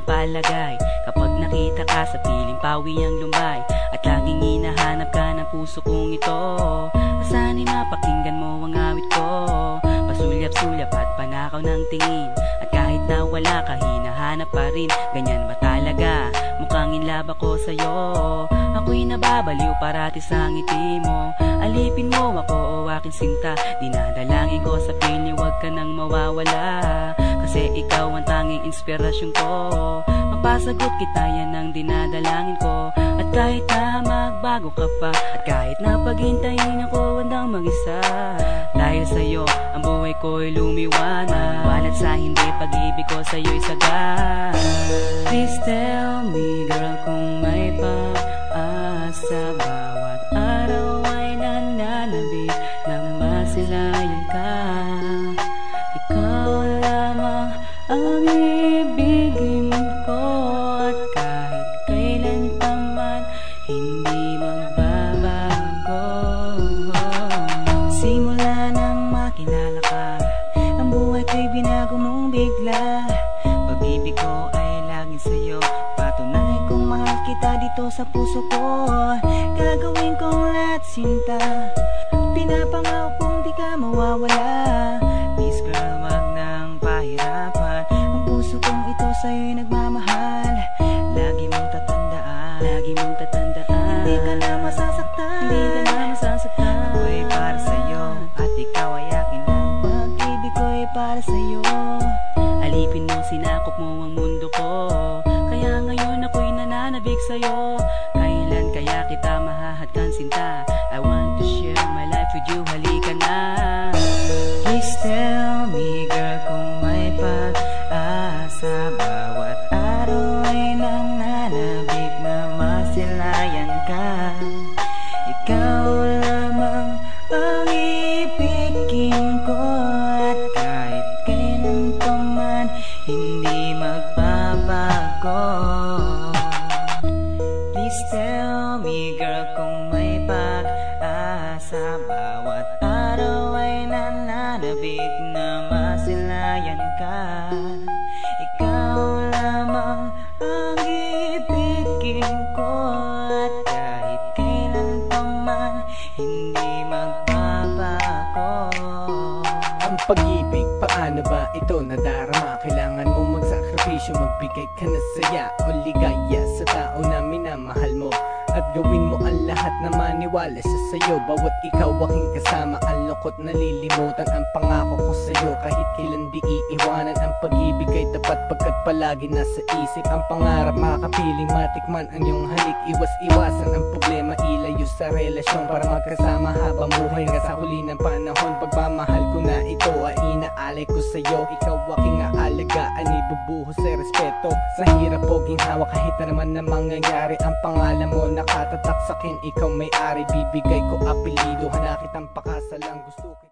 mapalagay kapag nakita ka sa piling pawi ang lumbay, at laging hinahanap ka ng puso kong ito. Asanin mapakinggan mo ang awit ko, pasulyap-sulyap at panakaw ng tingin, at kahit na wala ka hinahanap pa rin. Ganyan ba talaga? Mukhang in love ako sa'yo. Ako'y nababaliw parati sa ngiti mo. Alipin mo ako o aking sinta, dinadalangin ko sa piling huwag ka nang mawawala, kasi ikaw ang tanging inspirasyon ko. Mapasagot kita, yan ang dinadalangin ko. At kahit na magbago ka pa, at kahit na paghintayin ako handang mag-isa, dahil sa'yo ang buhay ko'y lumiwanag. Walat sa hindi, pag-ibig ko sa'yo'y sagad. Please tell me girl kung may pag-asa, bawat araw ay nananabik na masilayan ka. Ikaw lamang ang ibigin ko, at kahit kailan pa man hindi magbabago. Simula nang makilala ka, ang buhay ko'y binago mong bigla. Pag-ibig ko ay laging sa'yo, patunay kong mahal kita dito sa puso ko. Gagawin kong lahat sinta, pinapangako kong di ka mawawala. Please girl, wag nang pahirapan, ang puso kong ito sa'yo'y nagmamahal. Lagi mong tatandaan, lagi mong tatandaan, hindi ka na masasaktan, hindi ka na masasaktan. Ako'y para sa'yo, at ikaw ay akin lang. Pag-ibig ko'y para sa'yo. Alipin mo, sinakop mo ang mundo ko, kaya ngayon ako'y nananabik sa'yo. Kailan kaya kita mahahadkan sinta? I want to share my life with you, halika na. Please tell me girl kung may pag-asa, bawat araw ay nananabik na masilayan ka. Ikaw lamang ang ibigin ko, at kahit kailan pa man hindi magbabago. Please tell me girl kung may pag-asa, bawat araw ay nananabik na masilayan ka. Ikaw lamang ang ibigin ko, at kahit kailan pa man hindi magbabago. Ang pag-ibig, paano ba ito nadarama? Kailangan mo magsakripisyo, magbigay ka na saya o ligaya sa tao na minamahal mo, at gawin mo ang lahat na maniwala sa sayo. Bawat ikaw aking kasama, ang lungkot nalilimutan, ang pangako ko sa'yo kahit kailan di iiwanan. Ang pag-ibig ay tapat pagkat palagi nasa isip, ang pangarap makapiling matikman ang iyong halik. Iwas-iwasan ang problema, ilayo sa relasyon para magkasama habang buhay nga sa huli ng panahon. Pagmamahal ko na ito ay inaalay ko sa'yo, ikaw aking aalagaan, ibubuhos sa respeto. Sa hirap o ginhawa kahit na naman na mangyayari, ang pangalan mo nakatatak sa'kin, ikaw may-ari. Bibigay ko apelido, hanakit ang pakasalang gusto.